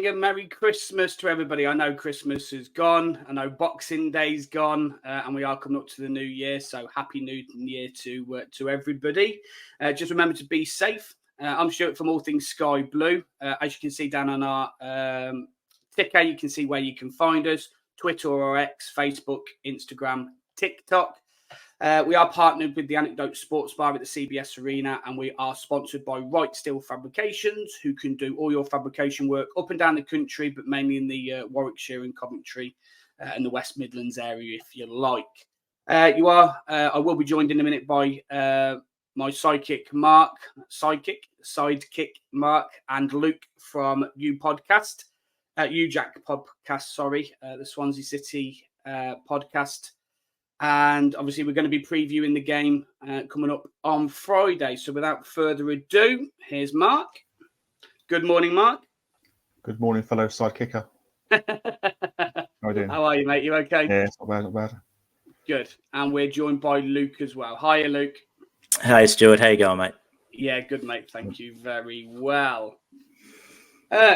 morning and Merry Christmas to everybody. I know Christmas is gone. I know Boxing Day's gone, and we are coming up to the new year. So Happy New Year to everybody. Just remember to be safe. I'm Stuart from All Things Sky Blue. As you can see down on our ticker, you can see where you can find us: Twitter or X, Facebook, Instagram, TikTok. We are partnered with the Anecdote Sports Bar at the CBS Arena, and we are sponsored by Right Steel Fabrications, who can do all your fabrication work up and down the country, but mainly in the Warwickshire and Coventry and the West Midlands area, if you like. I will be joined in a minute by my sidekick Mark, and Luke from UJack podcast, the Swansea City podcast. And obviously, we're going to be previewing the game coming up on Friday. So without further ado, here's Mark. Good morning, Mark. Good morning, fellow sidekicker. How are you doing? How are you, mate? You okay? Yeah, it's not bad. Good. And we're joined by Luke as well. Hiya, Luke. Hi, Stuart. How you going, mate? Yeah, good, mate. Thank you very well.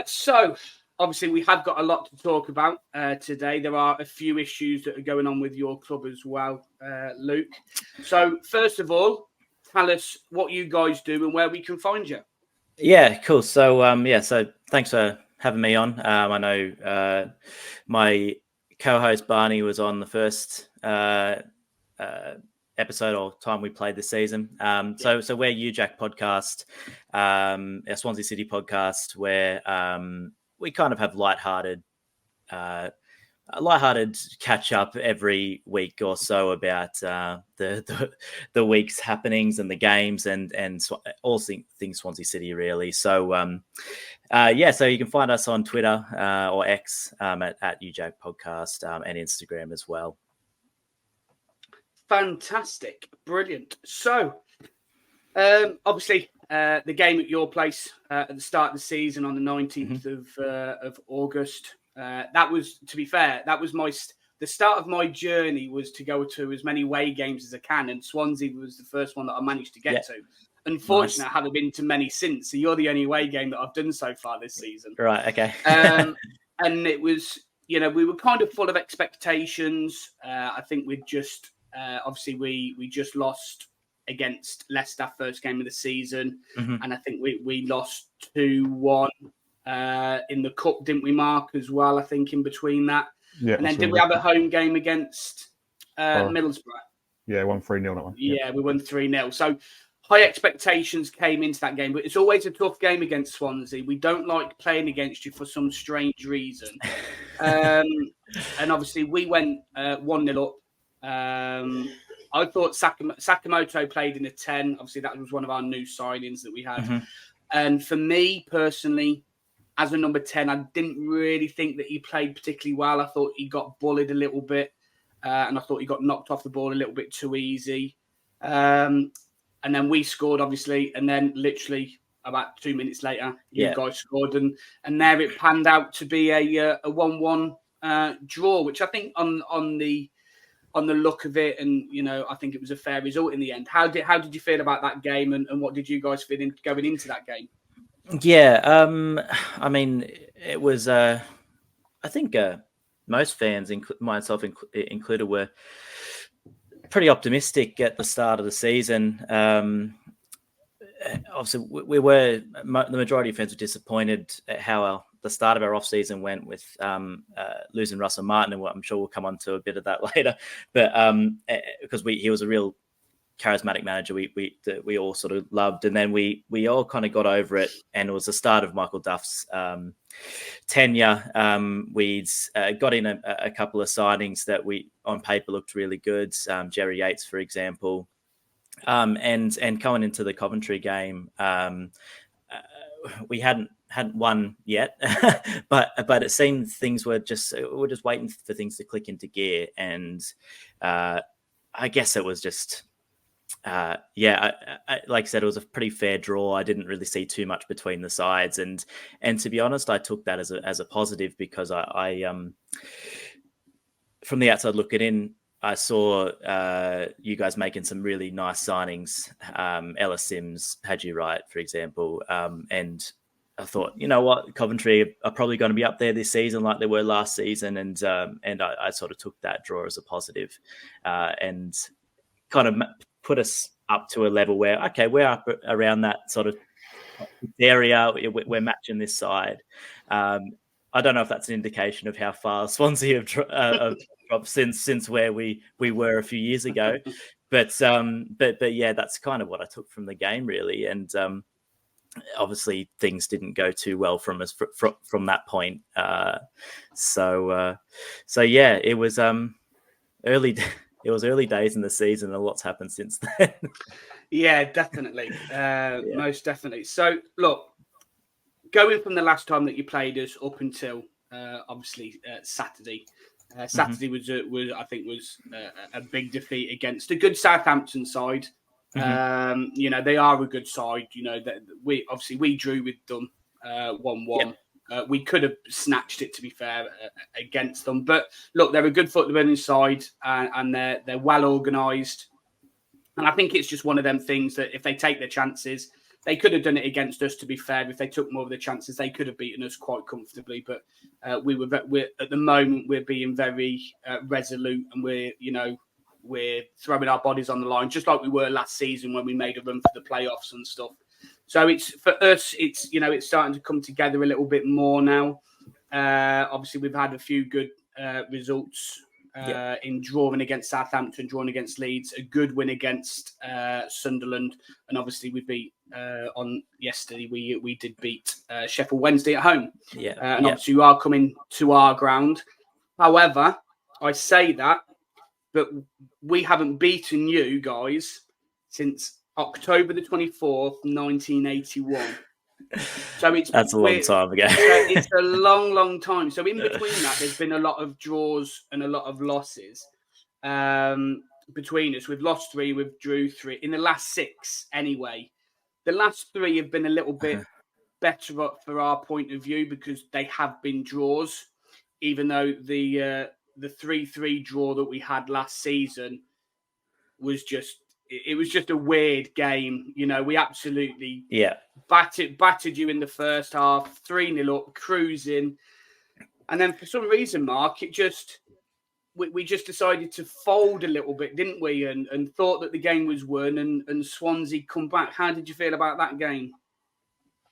So, obviously, we have got a lot to talk about today. There are a few issues that are going on with your club as well, Luke. So, first of all, tell us what you guys do and where we can find you. Yeah, cool. So, so thanks for having me on. I know my co-host Barney was on the first episode or time we played this season. So we're UJack podcast, a Swansea City podcast where we kind of have lighthearted catch up every week or so about the week's happenings and the games and all things Swansea City really. So so you can find us on Twitter or X at UJack Podcast and Instagram as well. Fantastic, brilliant. So obviously the game at your place at the start of the season on the 19th of August. That was, to be fair, that was the start of my journey was to go to as many away games as I can, and Swansea was the first one that I managed to get to. Unfortunately, nice. I haven't been to many since, so you're the only away game that I've done so far this season. Right, okay. And it was, we were kind of full of expectations. I think we'd just, obviously, we just lost against Leicester first game of the season, and I think we lost 2-1 in the cup, didn't we, Mark, as well? I think in between that, and then did we have a home game against Middlesbrough? Yeah, won 3-0 that one. Yeah, we won 3-0. So high expectations came into that game, but it's always a tough game against Swansea. We don't like playing against you for some strange reason, and obviously we went 1-0 up. I thought Sakamoto played in a 10. Obviously, that was one of our new signings that we had. And for me personally, as a number 10, I didn't really think that he played particularly well. I thought he got bullied a little bit, and I thought he got knocked off the ball a little bit too easy. And then we scored, obviously, and then literally about 2 minutes later, you guys scored, and there it panned out to be a 1-1 draw, which I think on the look of it, and I think it was a fair result in the end. How did you feel about that game, and what did you guys feel going into that game? Yeah, I mean, it was. I think most fans, myself included, were pretty optimistic at the start of the season. Obviously, the majority of fans were disappointed at how the start of our off-season went with losing Russell Martin, and I'm sure we'll come on to a bit of that later. But because he was a real charismatic manager, we all sort of loved, and then we all kind of got over it, and it was the start of Michael Duff's tenure. We'd got in a couple of signings that we on paper looked really good. Jerry Yates, for example, and going into the Coventry game, we hadn't won yet, but it seemed things were we're just waiting for things to click into gear, and I guess it was just. I like I said, it was a pretty fair draw. I didn't really see too much between the sides, and to be honest, I took that as a positive, because I from the outside looking in, I saw you guys making some really nice signings. Ellis Sims, Hadji Wright, for example, and I thought, you know what, Coventry are probably going to be up there this season like they were last season, and I sort of took that draw as a positive, and kind of put us up to a level where, okay, we're up around that sort of area. We're matching this side. I don't know if that's an indication of how far Swansea have dropped since where we were a few years ago, but yeah, that's kind of what I took from the game, really, and obviously things didn't go too well from us from that point. So yeah, it was early. It was early days in the season, and lots happened since then. Yeah, definitely. Most definitely. So, look, going from the last time that you played us up until obviously Saturday. Saturday was I think a big defeat against a good Southampton side. You know, they are a good side. You know, that we drew with them 1-1. We could have snatched it, to be fair, against them. But look, they're a good footballing side, and they're well organised. And I think it's just one of them things that if they take their chances, they could have done it against us. To be fair, if they took more of the chances, they could have beaten us quite comfortably. But we're at the moment we're being very resolute, and we're throwing our bodies on the line, just like we were last season when we made a run for the playoffs and stuff. So it's for us, it's starting to come together a little bit more now. Obviously, we've had a few good results in drawing against Southampton, drawing against Leeds, a good win against Sunderland, and obviously we beat on yesterday. We did beat Sheffield Wednesday at home. Obviously you are coming to our ground. However, I say that, but we haven't beaten you guys since October the 24th, 1981. So that's a long time ago. It's a long, long time. So in between that, there's been a lot of draws and a lot of losses between us. We've lost 3, we've drew 3 in the last 6 anyway. The last 3 have been a little bit better up for our point of view because they have been draws, even though the 3-3 draw that we had last season was just a weird game. You know, we absolutely battered you in the first half, 3-0 up, cruising. And then for some reason, Mark, we just decided to fold a little bit, didn't we? And thought that the game was won and Swansea come back. How did you feel about that game?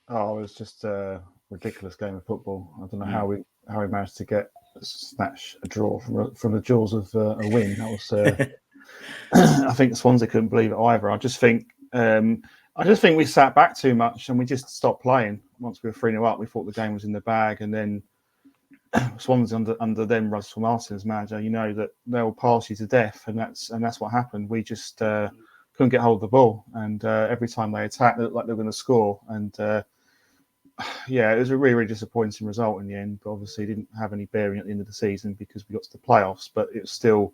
Oh, it was just a ridiculous game of football. I don't know how we managed to snatch a draw from the jaws of a win. That was I think Swansea couldn't believe it either. I just think we sat back too much and we just stopped playing. Once we were 3-0 up, we thought the game was in the bag, and then Swansea under them Russell Martin as manager, you know that they'll pass you to death, and that's what happened. We just couldn't get hold of the ball, and every time they attacked, it looked like they were going to score. And it was a really, really disappointing result in the end. But obviously, it didn't have any bearing at the end of the season because we got to the playoffs. But it was still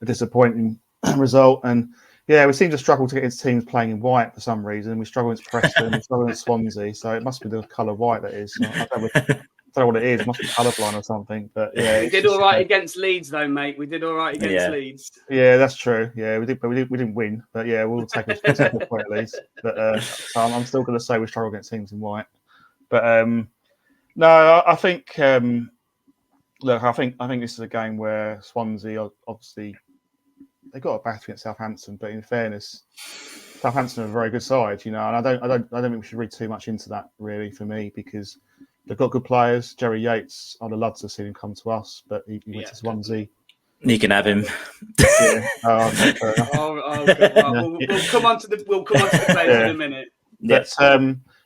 a disappointing result. And yeah, we seem to struggle to get into teams playing in white for some reason. We struggle against Preston, we struggle against Swansea. So it must be the colour white that is. I don't know what it is. It must be colourblind or something. But yeah, we did all right against Leeds, though, mate. We did all right against Leeds. Yeah, that's true. Yeah, we did, but we didn't win. But yeah, we'll take a point at least. But so I'm still going to say we struggle against teams in white. But no, I think. Look, I think this is a game where Swansea obviously they got a battle against Southampton, but in fairness, Southampton are a very good side, you know. And I don't think we should read too much into that, really, for me, because they've got good players. Jerry Yates, I'd have loved to have seen him come to us, but he went to Swansea. You can have him. Yeah. Fair enough. We'll come on to the players in a minute. But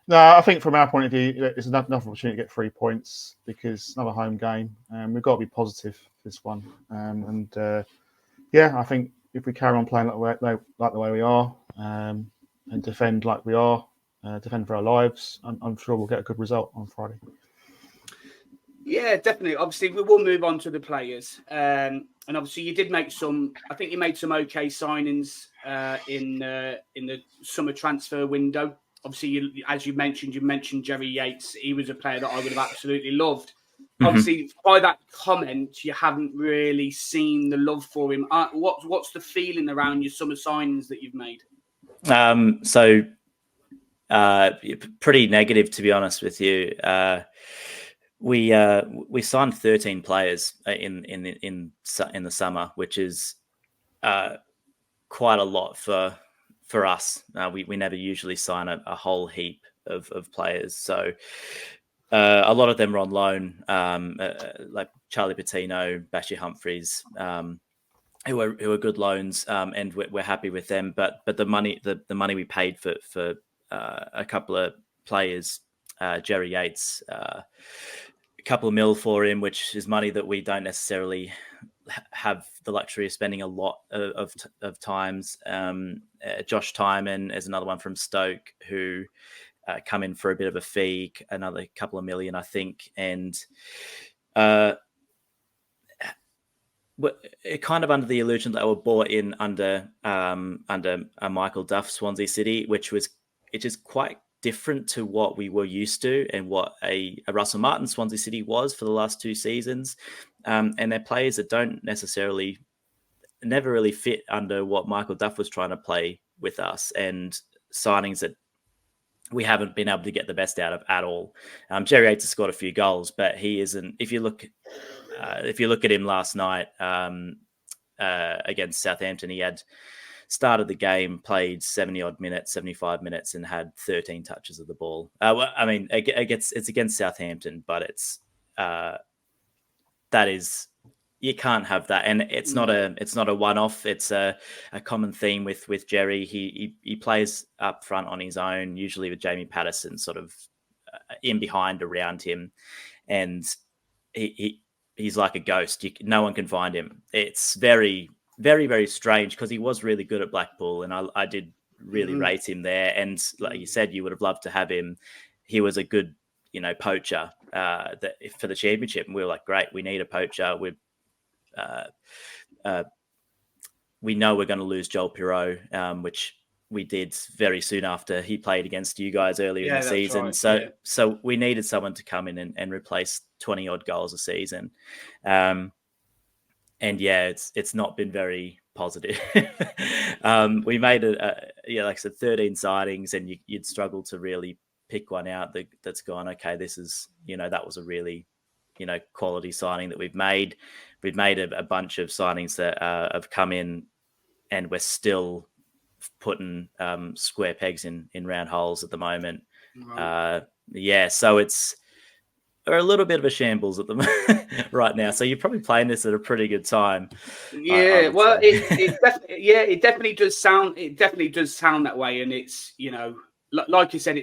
no, I think from our point of view, it's another opportunity to get 3 points because it's another home game. We've got to be positive for this one. I think if we carry on playing like the way we are and defend like we are, defend for our lives, I'm sure we'll get a good result on Friday. Yeah, definitely. Obviously, we will move on to the players. And obviously, you did make I think you made some okay signings in the summer transfer window. Obviously, as you mentioned Jerry Yates. He was a player that I would have absolutely loved. Obviously, by that comment, you haven't really seen the love for him. What's the feeling around your summer signings that you've made? So Pretty negative, to be honest with you. We signed 13 players in the summer, which is quite a lot for us. We never usually sign a whole heap of players, so a lot of them are on loan, like Charlie Patino, Bashir Humphreys, who are good loans, and we're happy with them. But the money we paid for a couple of players, Jerry Yates, a couple of mil for him, which is money that we don't necessarily have the luxury of spending a lot of times. Josh Tyman is another one from Stoke who come in for a bit of a fee, another couple of million, I think, and kind of under the illusion that they were bought in under a Michael Duff Swansea City, which is quite different to what we were used to and what a Russell Martin Swansea City was for the last 2 seasons. And they're players that don't never really fit under what Michael Duff was trying to play with us, and signings that we haven't been able to get the best out of at all. Jerry Yates has scored a few goals, but he isn't. If you look at him last night against Southampton, he had started the game, played 70-odd minutes, 75 minutes, and had 13 touches of the ball. I mean, it's against Southampton, but it's that is, you can't have that, and it's not a one-off. It's a common theme with Jerry. He plays up front on his own, usually with Jamie Patterson sort of in behind around him, and he's like a ghost. No one can find him. It's very, very, very strange because he was really good at Blackpool, and I did really rate him there. And like you said, you would have loved to have him. He was a good, poacher for the championship, and we were like, great, we need a poacher. We know we're going to lose Joel Pirot, which we did very soon after he played against you guys earlier in the season. Right. So we needed someone to come in and replace 20-odd goals a season. And it's not been very positive. We made like I said, 13 sightings, and you'd struggle to really pick one out that's gone, okay, this is, that was a really, quality signing that we've made. We've made a bunch of signings that have come in, and we're still putting square pegs in round holes at the moment. Right. So we're a little bit of a shambles at the moment right now. So you're probably playing this at a pretty good time. Yeah, it definitely does sound. It definitely does sound that way, and it's like you said,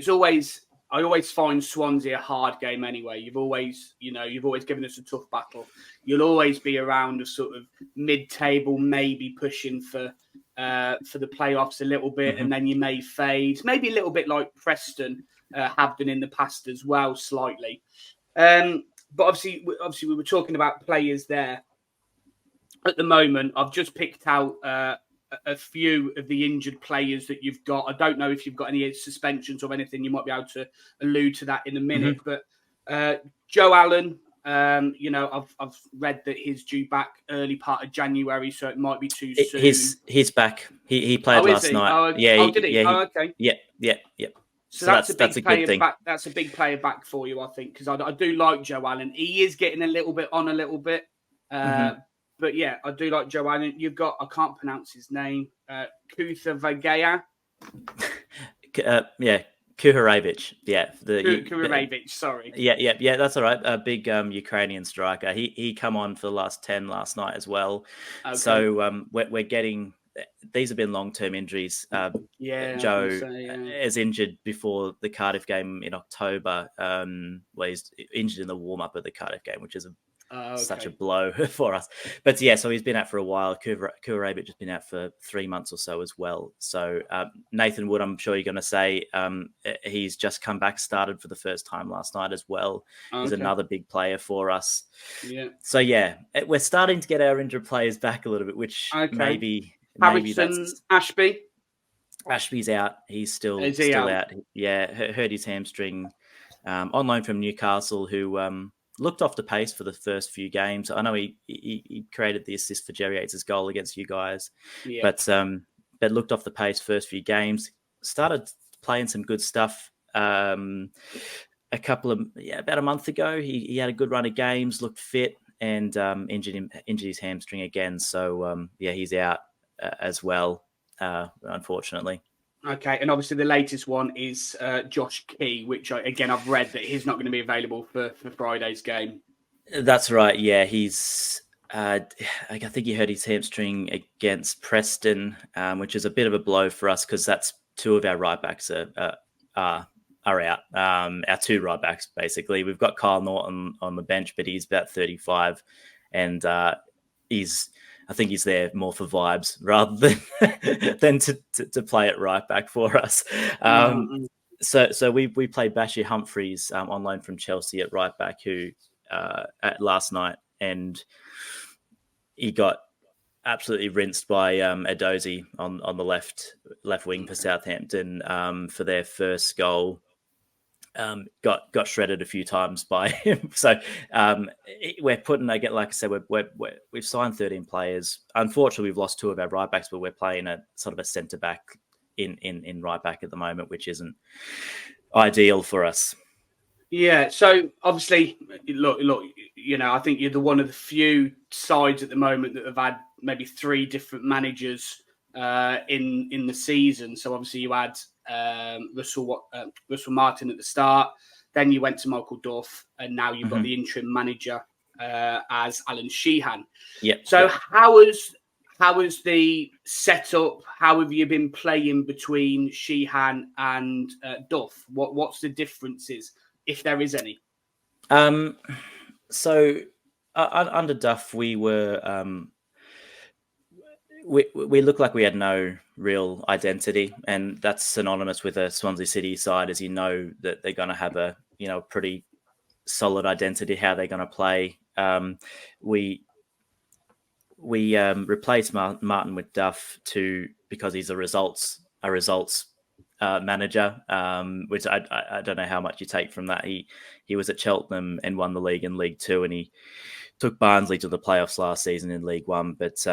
I always find Swansea a hard game anyway. You've always given us a tough battle. You'll always be around a sort of mid-table, maybe pushing for the playoffs a little bit, and then you may fade, maybe a little bit like Preston have done in the past as well, slightly. But obviously, we were talking about players there. At the moment, I've just picked out a few of the injured players that you've got. I don't know if you've got any suspensions or anything. You might be able to allude to that in a minute. But Joe Allen, I've read that he's due back early part of January, so it might be too soon. He's back. He played last night. Did he? Okay. Yeah. So that's a big player back. That's a big player back for you, I think, because I do like Joe Allen. He is getting a little bit. But yeah, I do like Joe Allen. You've got, I can't pronounce his name, Kutha Vagea. Kuharevich. Yeah. Kuharevich, sorry. Yeah, that's all right. A big Ukrainian striker. He come on for the last 10 last night as well. Okay. So we're getting, these have been long-term injuries. Joe is injured before the Cardiff game in October. He's injured in the warm-up of the Cardiff game, which is such a blow for us. But so he's been out for a while. Kuharevich has been out for 3 months or so as well. So Nathan Wood, I'm sure you're going to say, he's just come back, started for the first time last night as well. He's another big player for us. Yeah. So we're starting to get our injured players back a little bit, which maybe that's... Ashby's out. He's still out. Yeah, hurt his hamstring. On loan from Newcastle, who looked off the pace for the first few games. I know he created the assist for Jerry Yates' goal against you guys, but looked off the pace first few games. Started playing some good stuff. About a month ago, he had a good run of games, looked fit, and injured his hamstring again. So he's out as well, unfortunately. Okay, and obviously the latest one is Josh Key, which I've read that he's not going to be available for Friday's game. That's right. Yeah, he's. I think he hurt his hamstring against Preston, which is a bit of a blow for us because that's two of our right backs are out. Our two right backs, basically. We've got Kyle Norton on the bench, but he's about 35, and I think he's there more for vibes rather than to play at right back for us. So we played Bashir Humphreys on loan from Chelsea at right back, who at last night, and he got absolutely rinsed by Edozie on the left wing for Southampton for their first goal. Got shredded a few times by him. So we're putting, like I said, we've signed 13 players. Unfortunately, we've lost two of our right backs, but we're playing a sort of a centre back in right back at the moment, which isn't ideal for us. Yeah, so obviously, look, I think you're one of the few sides at the moment that have had maybe three different managers in the season. So obviously you had Russell Martin at the start, then you went to Michael Duff, and now you've got the interim manager as Alan Sheehan. Yeah. So how is the setup? How have you been playing between Sheehan and Duff? What's the differences, if there is any? So under Duff, we were we looked like we had no real identity, and that's synonymous with a Swansea City side, as you know that they're going to have a pretty solid identity how they're going to play. We replaced Martin with Duff because he's a results manager, which I don't know how much you take from that. He was at Cheltenham and won the league in League Two, and he took Barnsley to the playoffs last season in League One. But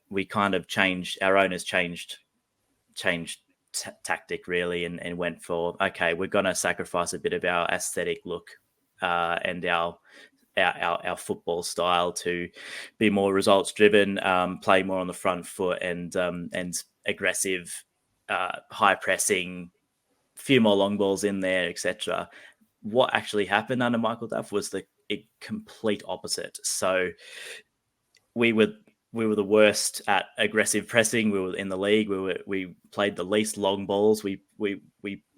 we kind of changed. Our owners changed tactic really, and went for, okay, we're going to sacrifice a bit of our aesthetic look and our football style to be more results driven, play more on the front foot, and aggressive, high pressing, few more long balls in there, etc. What actually happened under Michael Duff was the complete opposite. So we were the worst at aggressive pressing. We were in the league. We played the least long balls.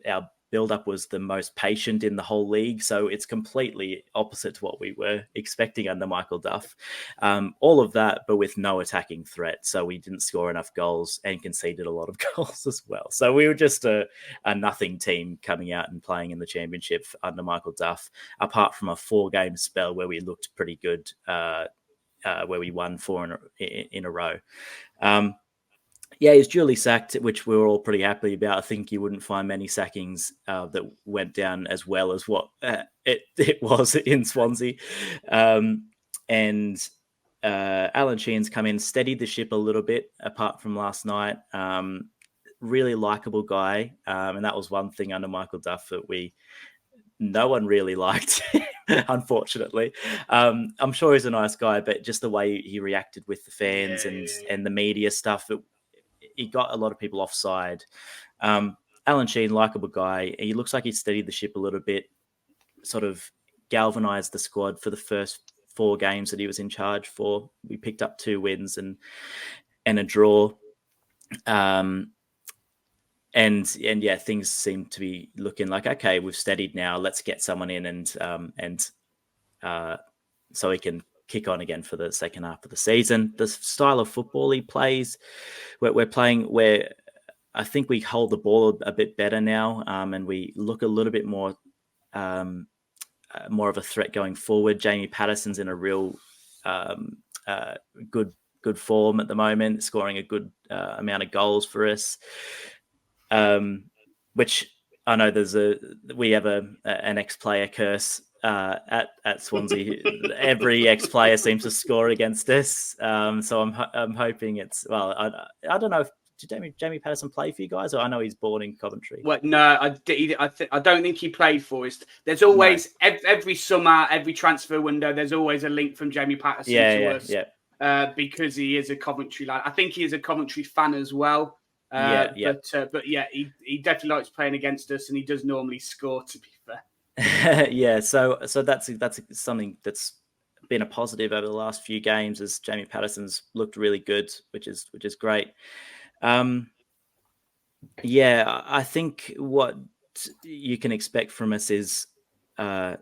Our build-up was the most patient in the whole league. So it's completely opposite to what we were expecting under Michael Duff. All of that, but with no attacking threat. So we didn't score enough goals and conceded a lot of goals as well. So we were just a nothing team coming out and playing in the championship under Michael Duff, apart from a 4-game spell where we looked pretty good, where we won 4 in a row. Yeah, he's duly sacked, which we were all pretty happy about. I think you wouldn't find many sackings that went down as well as what it was in Swansea. And Alan Sheehan's come in, steadied the ship a little bit, apart from last night. Really likable guy. And that was one thing under Michael Duff that no one really liked, unfortunately. I'm sure he's a nice guy, but just the way he reacted with the fans and the media stuff, he got a lot of people offside. Alan Sheehan, likable guy. He looks like he steadied the ship a little bit, sort of galvanized the squad for the first 4 games that he was in charge for. We picked up 2 wins and a draw. And yeah, things seem to be looking like, okay, we've steadied now. Let's get someone in and so he can kick on again for the second half of the season. The style of football he plays, we're playing where I think we hold the ball a bit better now, and we look a little bit more of a threat going forward. Jamie Patterson's in a real good form at the moment, scoring a good amount of goals for us. Which I know we have an ex-player curse at Swansea. Every ex-player seems to score against us. So I'm hoping it's, well, I don't know if Jamie Patterson play for you guys? Or I know he's born in Coventry. Well, no, I don't think he played for us. There's always every summer, every transfer window, there's always a link from Jamie Patterson to us. Yeah. Because he is a Coventry lad. I think he is a Coventry fan as well. But yeah, he definitely likes playing against us, and he does normally score, to be fair. Yeah, so that's something that's been a positive over the last few games, as Jamie Patterson's looked really good, which is great. Yeah, I think what you can expect from us is a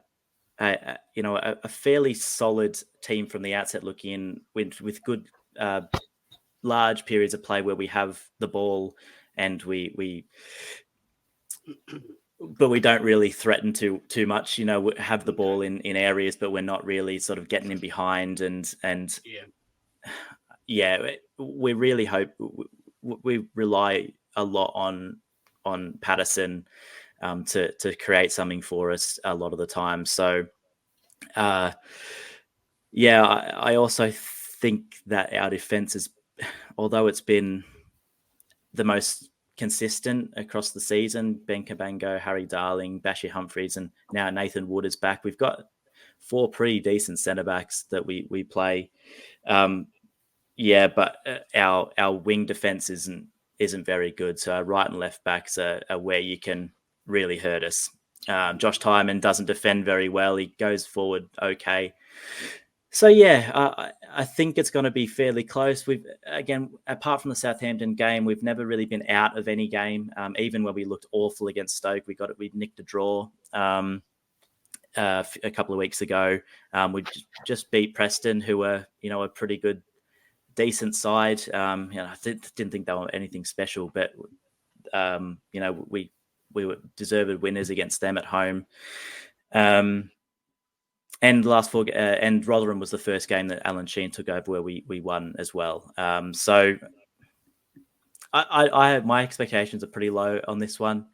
fairly solid team from the outset, looking in with good large periods of play where we have the ball and but we don't really threaten too much. We have the ball in areas, but we're not really sort of getting in behind and we really hope we rely a lot on Patterson to create something for us a lot of the time. So I also think that our defense is, although it's been the most consistent across the season, Ben Cabango, Harry Darling, Bashir Humphreys, and now Nathan Wood is back. We've got 4 pretty decent centre backs that we play. But our wing defense isn't very good. So our right and left backs are where you can really hurt us. Josh Tyman doesn't defend very well. He goes forward okay. So I think it's going to be fairly close. Again, apart from the Southampton game, we've never really been out of any game. Even when we looked awful against Stoke, we nicked a draw a couple of weeks ago. We just beat Preston, who were a pretty good, decent side. I didn't think they were anything special, but we were deserved winners against them at home. And last 4, and Rotherham was the first game that Alan Sheen took over where we won as well. So I my expectations are pretty low on this one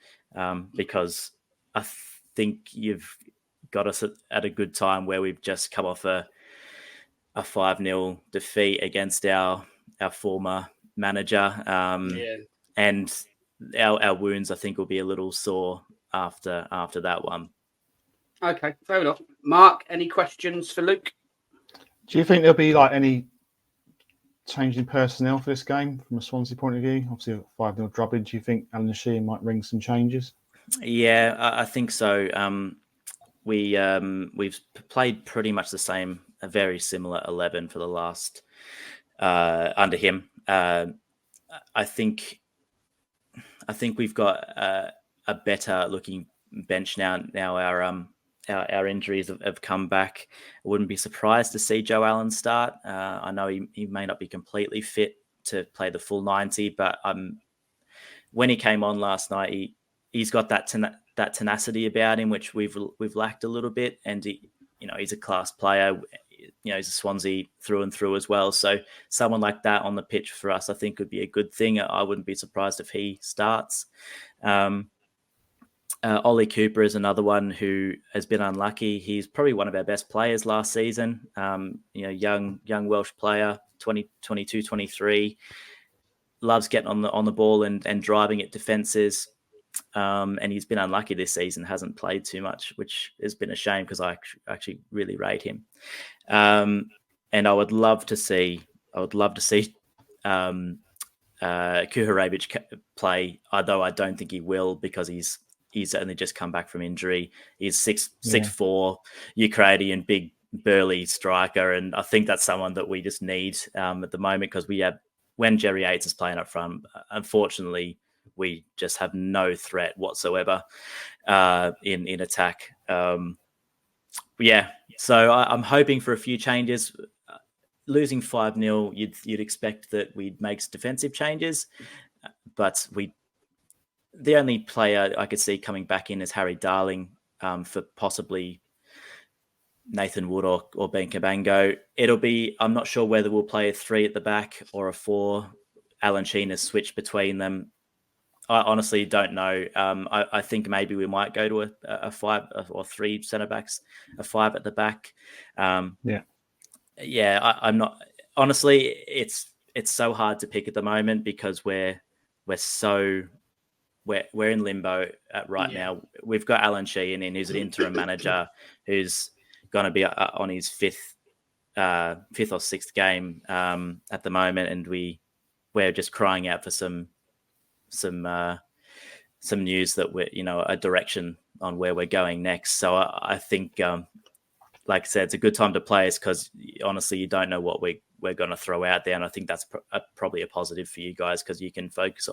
because I think you've got us at a good time where we've just come off a 5-0 defeat against our former manager. And our wounds, I think, will be a little sore after that one. Okay, fair enough. Mark, any questions for Luke? Do you think there'll be any change in personnel for this game from a Swansea point of view? Obviously, a 5-0 drubbing. Do you think Alan Sheehan might ring some changes? Yeah, I think so. We've played pretty much the same, a very similar 11 for the last under him. I think we've got a better looking bench now. Now our injuries have come back. I wouldn't be surprised to see Joe Allen start. I know he may not be completely fit to play the full 90, but when he came on last night, he's got that tenacity about him, which we've lacked a little bit. And he's a class player. He's a Swansea through and through as well. So someone like that on the pitch for us, I think, would be a good thing. I wouldn't be surprised if he starts. Ollie Cooper is another one who has been unlucky. He's probably one of our best players last season. Young Welsh player, 22, 23, loves getting on the ball and driving at defences. And he's been unlucky this season, hasn't played too much, which has been a shame because I actually really rate him. And I would love to see Kuharevich play, although I don't think he will because he's only just come back from injury. He's 6'4", Ukrainian, big burly striker, and I think that's someone that we just need at the moment because when Jerry Yates is playing up front, unfortunately, we just have no threat whatsoever in attack. So I'm hoping for a few changes. Losing 5-0, you'd expect that we'd make defensive changes, but the only player I could see coming back in is Harry Darling for possibly Nathan Wood or Ben Cabango. I'm not sure whether we'll play a 3 at the back or a 4. Alan Sheen has switched between them. I honestly don't know. I think maybe we might go to a 5 or 3 centre backs, a 5 at the back. I'm not. Honestly, it's so hard to pick at the moment because we're we're in limbo right now. We've got Alan Sheehan in, who's an interim manager, who's going to be on his fifth or sixth game at the moment, and we're just crying out for some news that we're, a direction on where we're going next. So I think, like I said, it's a good time to play us because honestly, you don't know what we're going to throw out there, and I think that's probably a positive for you guys because you can focus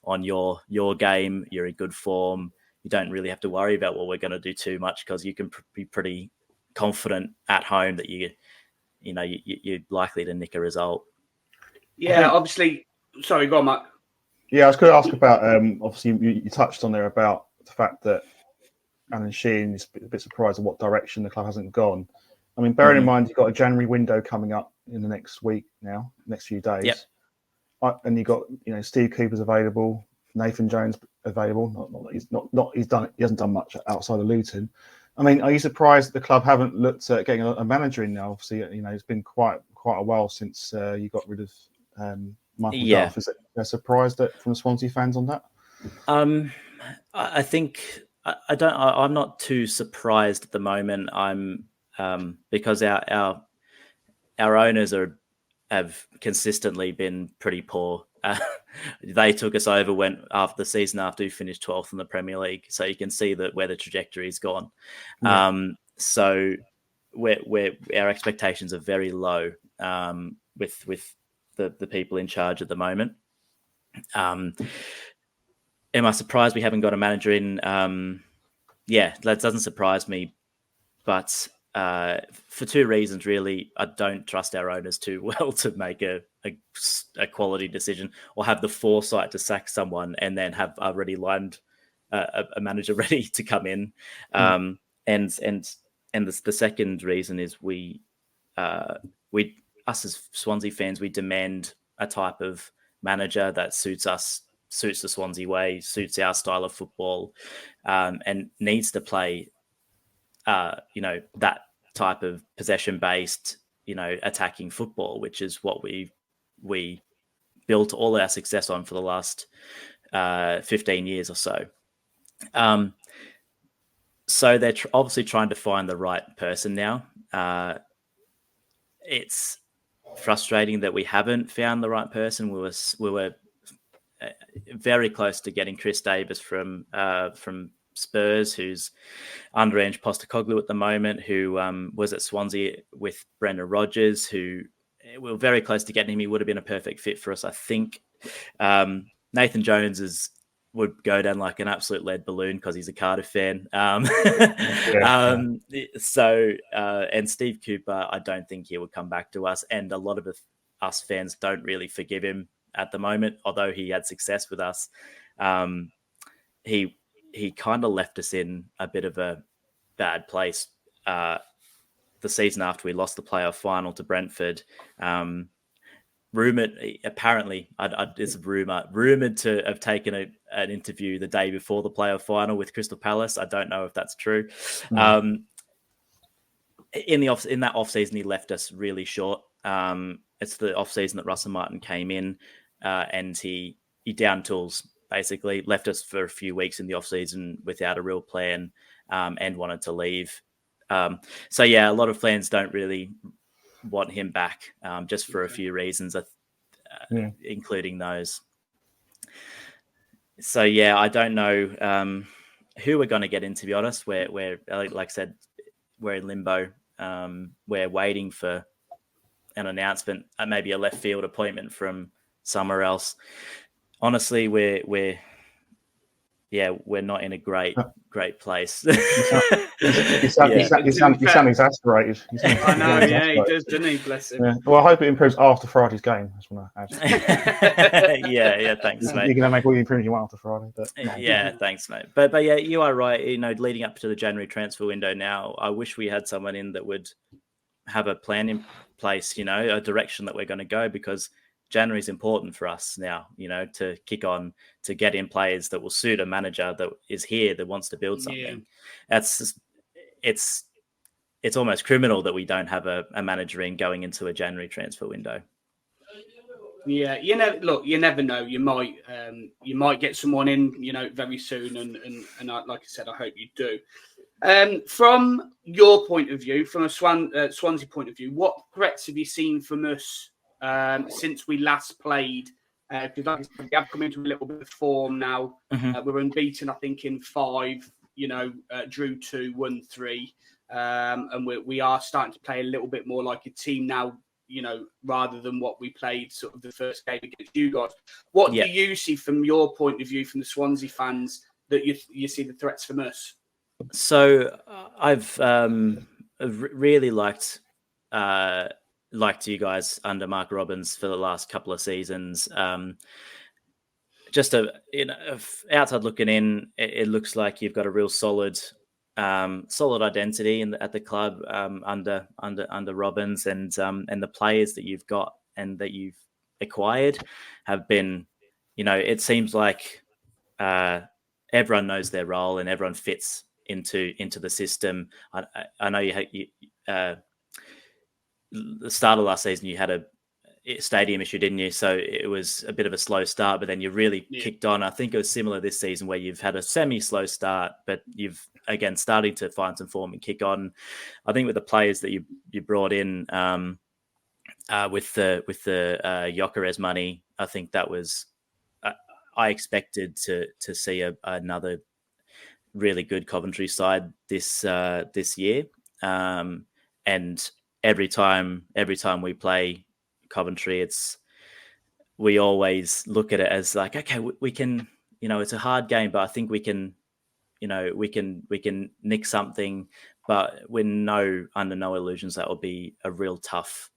on your game. You're in good form. You don't really have to worry about what we're going to do too much because you can be pretty confident at home that you're likely to nick a result. Yeah, obviously. Sorry, go on, Matt. Yeah, I was going to ask about. Obviously, you touched on there about the fact that Alan Sheehan is a bit surprised at what direction the club hasn't gone. I mean, bearing in mind you've got a January window coming up in the next week now, next few days. Yep. And you've got Steve Cooper's available, Nathan Jones available. He hasn't done much outside of Luton. I mean, are you surprised the club haven't looked at getting a manager in now? Obviously, it's been quite a while since you got rid of Michael Duff. Is it a surprise from the Swansea fans on that? I think I'm not too surprised at the moment. I'm because our owners have consistently been pretty poor. They took us over after the season after we finished 12th in the Premier League, so you can see where the trajectory's gone. Yeah. So our expectations are very low with the people in charge at the moment. Am I surprised we haven't got a manager in? Yeah, that doesn't surprise me, but for two reasons, really. I don't trust our owners too well to make a quality decision or have the foresight to sack someone and then have already lined a manager ready to come in. And the second reason is we us as Swansea fans, we demand a type of manager that suits us, suits the Swansea way, suits our style of football, and needs to play, that type of possession-based, attacking football, which is what we built all our success on for the last 15 years or so. So they're obviously trying to find the right person now. It's frustrating that we haven't found the right person. We were very close to getting Chris Davis from Spurs, who's under Ange Postecoglou at the moment, who was at Swansea with Brendan Rodgers, who we were very close to getting him. He would have been a perfect fit for us, I think. Nathan Jones would go down like an absolute lead balloon because he's a Cardiff fan. And Steve Cooper, I don't think he would come back to us. And a lot of us fans don't really forgive him at the moment, although he had success with us. He kind of left us in a bit of a bad place the season after we lost the playoff final to Brentford. Apparently, it's a rumored to have taken an interview the day before the playoff final with Crystal Palace. I don't know if that's true. In that off season, he left us really short. It's the off season that Russell Martin came in, and he down tools, basically left us for a few weeks in the off season without a real plan, and wanted to leave. So yeah, a lot of fans don't really want him back, just for a few reasons, including those. So yeah, I don't know who we're going to get in, to be honest. We're like I said, we're in limbo. We're waiting for an announcement, maybe a left field appointment from somewhere else. Honestly, we're not in a great place. You sound exasperated. I know, yeah, he does, doesn't he? Bless him. Yeah. Well, I hope it improves after Friday's game. I just want to add. yeah, thanks, mate. You're going to make all the improvements you want after Friday. But yeah, thanks, mate. But yeah, you are right. Leading up to the January transfer window now, I wish we had someone in that would have a plan in place, a direction that we're going to go, because January is important for us now, to kick on, to get in players that will suit a manager that is here, that wants to build something. Yeah. It's almost criminal that we don't have a manager in going into a January transfer window. Yeah, you never know. You might get someone in, very soon, and like I said, I hope you do. From your point of view, from a Swansea point of view, what threats have you seen from us since we last played? Because like I said, we have come into a little bit of form now. We're unbeaten, I think, in 5. Drew 2, won 3, and we are starting to play a little bit more like a team now. Rather than what we played sort of the first game against you guys. What do you see from your point of view, from the Swansea fans, that you see the threats from us? So I've really liked you guys under Mark Robbins for the last couple of seasons. Just outside looking in, it looks like you've got a real solid identity at the club under Robbins, and the players that you've got and that you've acquired have been, it seems like everyone knows their role and everyone fits into the system. I know the start of last season you had a stadium issue, didn't you? So it was a bit of a slow start, but then you really kicked on. I think it was similar this season where you've had a semi-slow start, but you've again starting to find some form and kick on. I think with the players that you brought in with the Gyökeres money, I think that was I expected to see another really good Coventry side this year, and every time we play Coventry, we always look at it as like, okay, we can, it's a hard game, but I think we can, we can nick something, but we're under no illusions that will be a real tough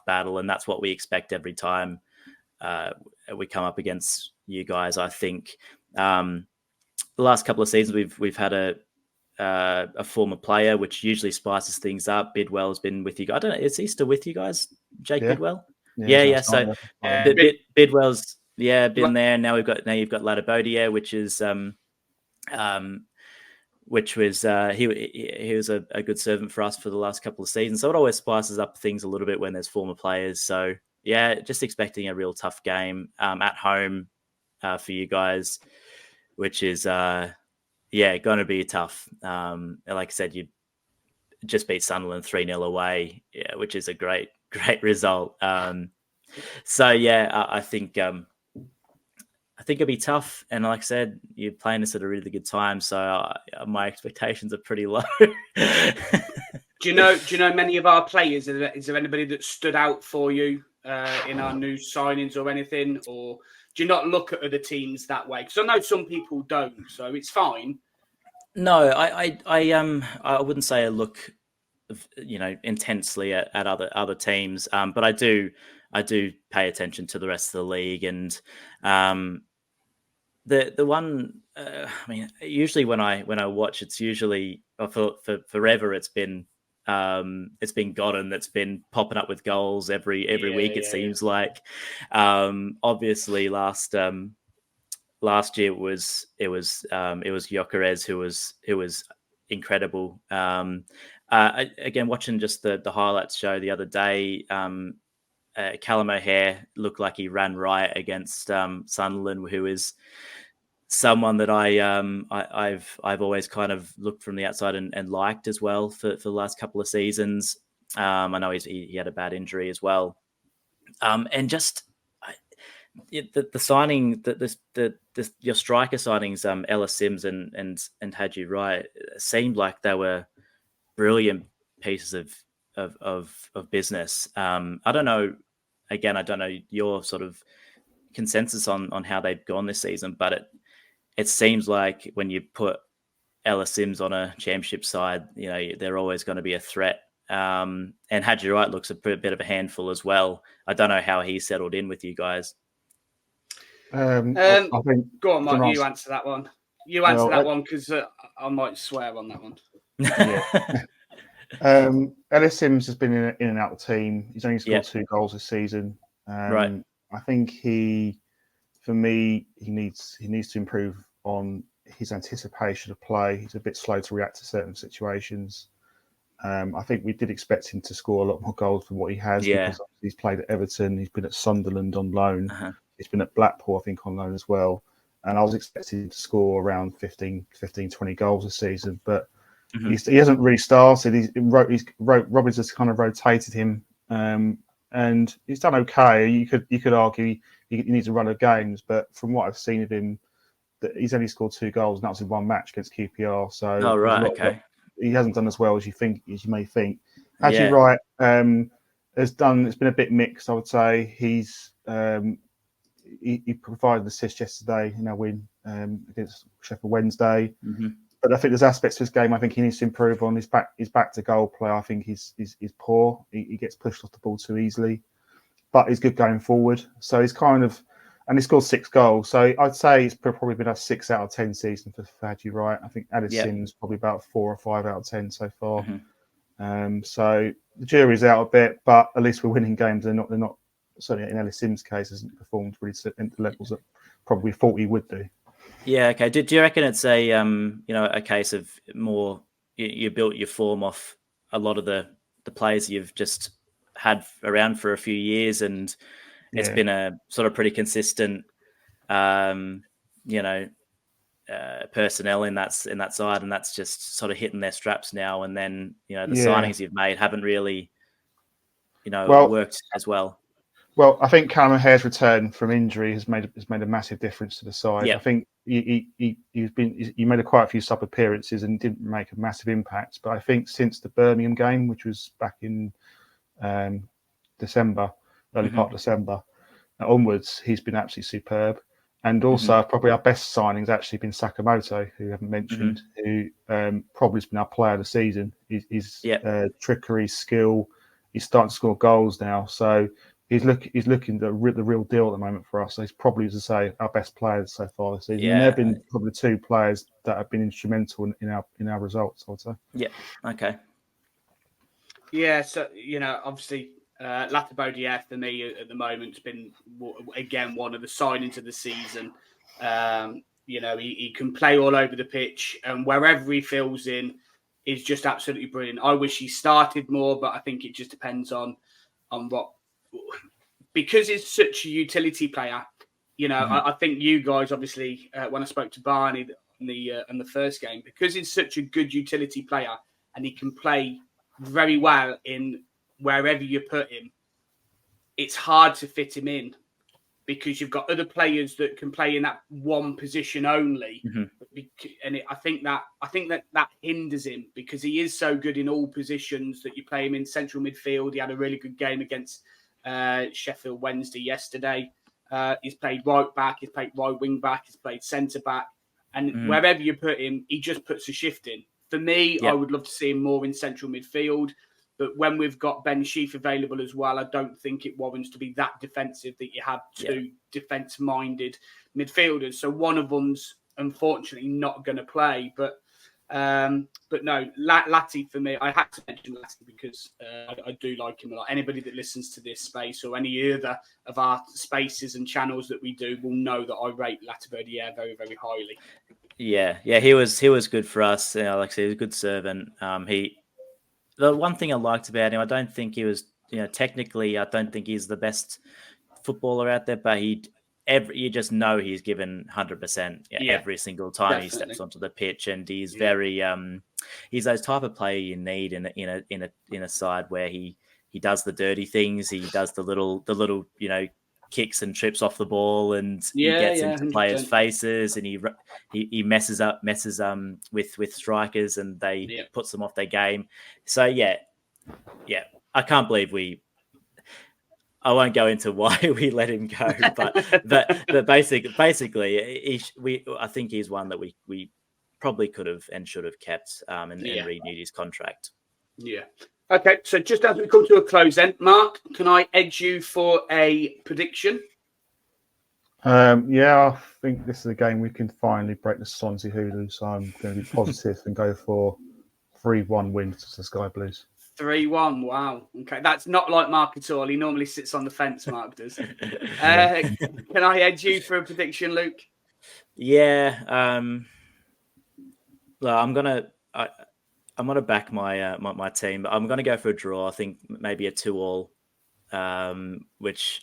battle, and that's what we expect every time we come up against you guys. I think the last couple of seasons we've had a former player, which usually spices things up. Bidwell's been with you guys. I don't know, is he still with you guys, Jake Bidwell? Yeah. So Bidwell's been there. Now you've got Ladabodia, which is he was a good servant for us for the last couple of seasons. So it always spices up things a little bit when there's former players. So just expecting a real tough game at home for you guys, which is going to be tough. Like I said, you just beat Sunderland 3-0 away, which is a great result. I think it'll be tough. And like I said, you're playing this at a really good time, so my expectations are pretty low. Do you know many of our players? Is there anybody that stood out for you in our new signings or anything? Or do you not look at other teams that way? Because I know some people don't, so it's fine. No, I wouldn't say I look, intensely at other teams, but I do pay attention to the rest of the league, and the one. Usually when I watch, it's usually for forever. It's been Godden that's been popping up with goals every week. It seems like. Obviously, last year it was Gyökeres who was incredible. Again, watching just the highlights show the other day, Callum O'Hare looked like he ran riot against Sunderland, who is someone that I've always kind of looked from the outside and liked as well for the last couple of seasons. I know he had a bad injury as well, and just the signing your striker signings, Ellis Sims and Hadji Wright, seemed like they were brilliant pieces of business. I don't know. Again, I don't know your sort of consensus on how they've gone this season, but it seems like when you put Ellis Sims on a championship side, they're always going to be a threat. And Hadji Wright looks a bit of a handful as well. I don't know how he settled in with you guys. I think. Go on, Mike. You answer that one. You answer that one because I might swear on that one. Yeah. Ellis Sims has been in and out of the team. He's only scored 2 goals this season. Right. I think he needs to improve on his anticipation of play. He's a bit slow to react to certain situations. I think we did expect him to score a lot more goals than what he has because he's played at Everton, he's been at Sunderland on loan, he's been at Blackpool, I think, on loan as well. And I was expecting him to score around 15, 20 goals a season, but he hasn't really started. Robbins has kind of rotated him, and he's done okay. You could argue he needs a run of games, but from what I've seen of him, that he's only scored 2 goals, and that was in one match against QPR. So he hasn't done as well as you may think. Actually, right, it's been a bit mixed, I would say. He provided an assist yesterday in our win against Sheffield Wednesday. But I think there's aspects to his game I think he needs to improve on. His back to goal play, I think he's poor. He gets pushed off the ball too easily, but he's good going forward. So he's and he scored 6 goals. So I'd say it's probably been a 6 out of 10 season for Hadji Wright. I think Addison's probably about 4 or 5 out of 10 so far. So the jury's out a bit, but at least we're winning games. They're not certainly in Ellis Sims' case hasn't performed really at the levels that probably thought he would do. Yeah, okay. Do you reckon it's a case of more you built your form off a lot of the players you've just had around for a few years, and it's been a sort of pretty consistent, personnel in that side, and that's just sort of hitting their straps now. And then the signings you've made haven't really, worked as well. Well, I think Callum O'Hare's return from injury has made a massive difference to the side. Yeah. I think he made quite a few sub appearances and didn't make a massive impact. But I think since the Birmingham game, which was back in December, early part of December onwards, he's been absolutely superb. And also, probably our best signing's actually been Sakamoto, who we haven't mentioned, who probably has been our player of the season. His trickery, skill, he's starting to score goals now. So he's looking the real deal at the moment for us. So he's probably, as I say, our best players so far this season. And they've been probably 2 players that have been instrumental in our results, I would say. Yeah. Okay. Yeah. So obviously, Latabodiere for me at the moment has been again one of the signings of the season. He can play all over the pitch, and wherever he fills in is just absolutely brilliant. I wish he started more, but I think it just depends on what. Because he's such a utility player, I think you guys obviously when I spoke to Barney in the first game, because he's such a good utility player and he can play very well in wherever you put him, it's hard to fit him in because you've got other players that can play in that one position only, and I think that hinders him because he is so good in all positions that you play him in central midfield. He had a really good game against Sheffield Wednesday yesterday. He's played right back, he's played right wing back, he's played centre back, and wherever you put him, he just puts a shift in. For me, I would love to see him more in central midfield, but when we've got Ben Sheaf available as well, I don't think it warrants to be that defensive that you have 2 defence-minded midfielders. So one of them's unfortunately not going to play, but no, Latty for me, I had to mention Latty because I do like him a lot. Anybody that listens to this space or any other of our spaces and channels that we do will know that I rate Latabodiere very, very highly. Yeah, he was good for us. Like I said, he was a good servant. The one thing I liked about him, I don't think he was, technically, I don't think he's the best footballer out there, but you just know he's given 100% every single time he steps onto the pitch, and he's very he's those type of player you need in a side where he does the dirty things, he does the little kicks and trips off the ball, and he gets into 100%. Players' faces, and he messes with strikers, and they puts them off their game. So I can't believe I won't go into why we let him go, but basically, I think he's one that we probably could have and should have kept and renewed his contract. Yeah. Okay, so just as we come to a close then, Mark, can I edge you for a prediction? I think this is a game we can finally break the Swansea Hoodoo, so I'm going to be positive and go for 3-1 win to the Sky Blues. 3-1, wow. Okay, that's not like Mark at all. He normally sits on the fence, Mark does. Can I edge you for a prediction, Luke? Yeah. Well, I'm going to... I'm gonna back my team, but I'm gonna go for a draw. I think maybe a 2-2, which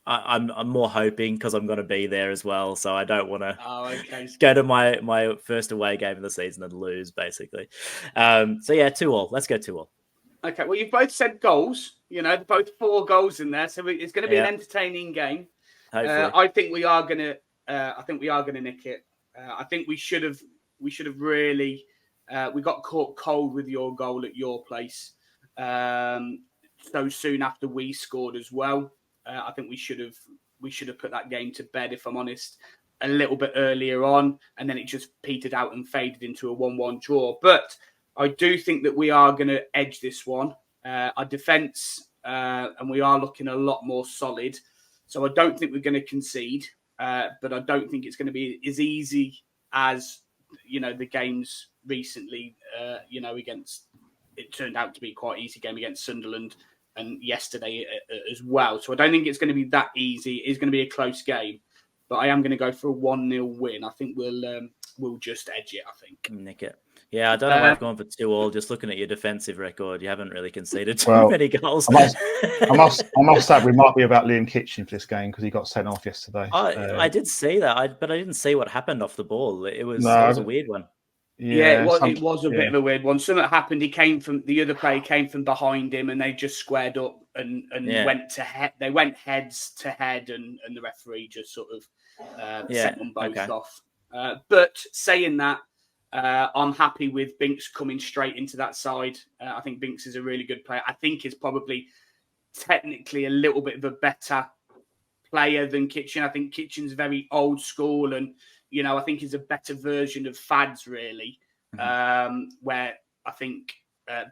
I'm more hoping because I'm gonna be there as well. So I don't want to go to my first away game of the season and lose, basically. So yeah, 2-2. Let's go 2-2. Okay, well, you've both said goals. Both 4 goals in there, so it's going to be an entertaining game. I think we are going to. I think we are going to nick it. I think we should have really. We got caught cold with your goal at your place so soon after we scored as well. I think we should have put that game to bed, if I'm honest, a little bit earlier on, and then it just petered out and faded into a 1-1 draw. But I do think that we are going to edge this one. Our defence, and we are looking a lot more solid. So I don't think we're going to concede, but I don't think it's going to be as easy as, the games recently, against, it turned out to be quite easy game against Sunderland and yesterday as well. So I don't think it's going to be that easy. It's going to be a close game, but I am going to go for a 1-0 win. I think we'll just edge it, I think. Nick it. Yeah, I don't know why I've gone for 2-2. Just looking at your defensive record, you haven't really conceded too many goals. I must say we might be about Liam Kitchen for this game because he got sent off yesterday. I did see that, but I didn't see what happened off the ball. It was a weird one. Yeah, it was a bit of a weird one. Something happened. The other player came from behind him, and they just squared up and went to head. They went heads to head, and the referee just sort of sent them both off. But saying that, I'm happy with Binks coming straight into that side. I think Binks is a really good player. I think he's probably technically a little bit of a better player than Kitchen. I think Kitchen's very old school, and I think he's a better version of Fads, really. Where I think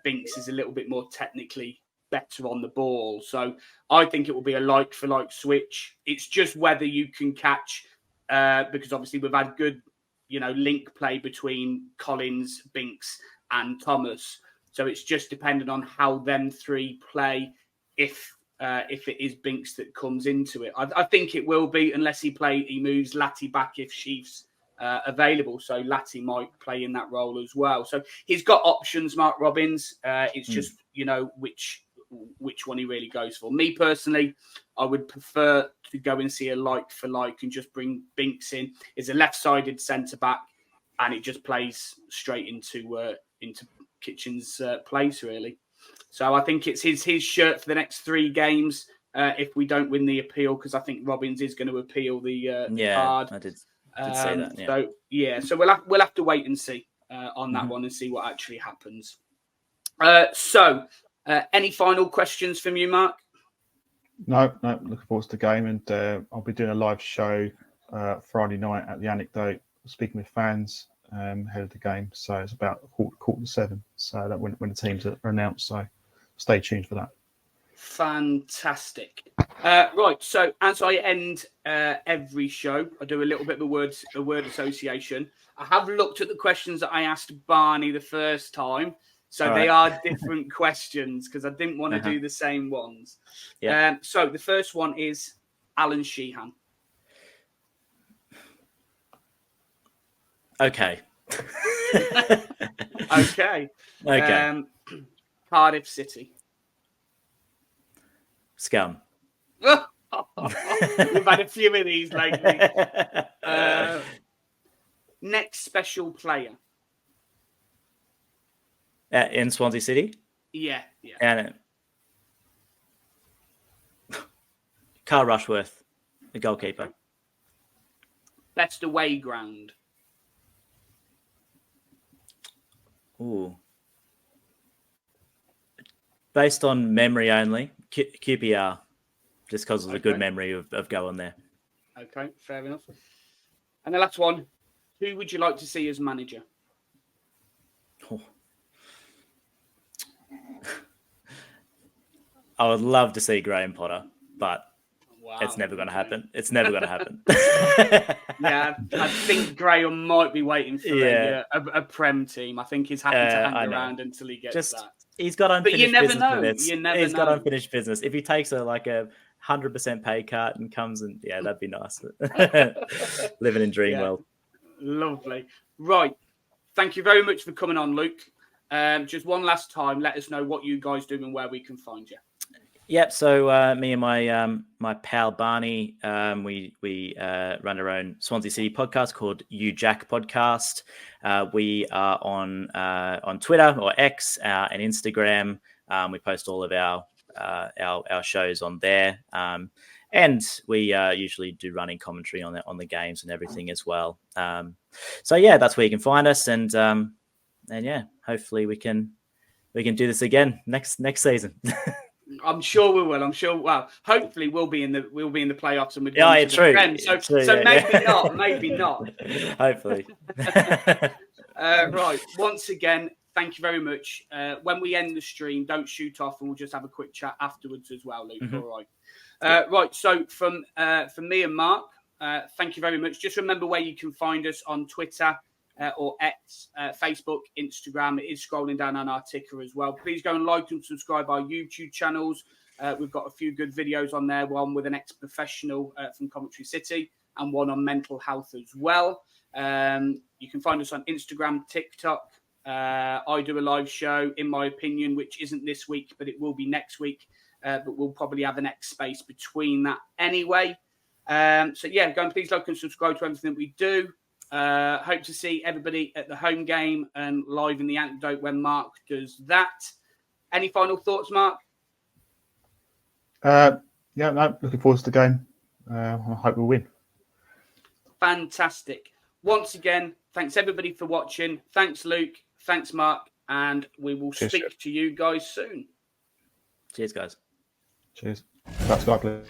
Binks is a little bit more technically better on the ball. So I think it will be a like for like switch. It's just whether you can catch, because obviously we've had good, link play between Collins, Binks, and Thomas. So it's just dependent on how them 3 play. If it is Binks that comes into it, I think it will be, unless he moves Latty back if Sheaf's available. So Latty might play in that role as well. So he's got options, Mark Robbins. It's just which one he really goes for. Me personally, I would prefer to go and see a like for like and just bring Binks in. It's a left-sided centre back, and it just plays straight into Kitchen's place, really. So I think it's his shirt for the next 3 games if we don't win the appeal, because I think Robbins is going to appeal the card. I did say that. Yeah. So we'll have to wait and see on that one and see what actually happens. Any final questions from you, Mark? No. Looking forward to the game, and I'll be doing a live show Friday night at the Anecdote, speaking with fans ahead of the game. So it's about 6:45. So that when the teams are announced. So stay tuned for that. Fantastic. Right. So as I end every show, I do a little bit of a word association. I have looked at the questions that I asked Barney the first time. So they are different questions because I didn't want to do the same ones. Yeah. So the first one is Alan Sheehan. Okay. Okay. Cardiff City. Scum. We've had a few of these lately. Next special player. In Swansea City? Yeah. And Carl Rushworth, the goalkeeper. Best away ground. Ooh. Based on memory only, QPR, just because of the good memory of going there. Okay, fair enough. And the last one, who would you like to see as manager? Oh. I would love to see Graham Potter, but it's never going to happen. It's never going to happen. Yeah, I think Graham might be waiting for a Prem team. I think he's happy to hang around until he gets that. He's got unfinished business. But you never know. He's got unfinished business. If he takes a 100% pay cut and comes and that'd be nice. Living in dream world. Lovely. Right. Thank you very much for coming on, Luke. just one last time, let us know what you guys do and where we can find you. Yep. So me and my pal Barney, we run our own Swansea City podcast called You Jack Podcast. We are on Twitter or X and Instagram. We post all of our shows on there, and we usually do running commentary on the games and everything as well. So yeah, that's where you can find us, and yeah, hopefully we can do this again next season. I'm sure we will. I'm sure. Well, hopefully we'll be in the playoffs and we'll true. So maybe not. Hopefully. Right. Once again, thank you very much. When we end the stream, don't shoot off, and we'll just have a quick chat afterwards as well, Luke. Mm-hmm. All right. Right. So from me and Mark, thank you very much. Just remember where you can find us on Twitter. Or X, Facebook, Instagram. It is scrolling down on our ticker as well. Please go and like and subscribe our YouTube channels. We've got a few good videos on there, one with an ex-professional from Coventry City and one on mental health as well. You can find us on Instagram, TikTok. I do a live show, in my opinion, which isn't this week, but it will be next week. But we'll probably have an X space between that anyway. So yeah, go and please like and subscribe to everything that we do. Hope to see everybody at the home game and live in the antidote when Mark does that. Any final thoughts, Mark? Yeah, no, looking forward to the game. I hope we'll win. Fantastic. Once again, thanks everybody for watching. Thanks, Luke. Thanks, Mark. And we will speak to you guys soon. Cheers, guys. Cheers. That's lovely.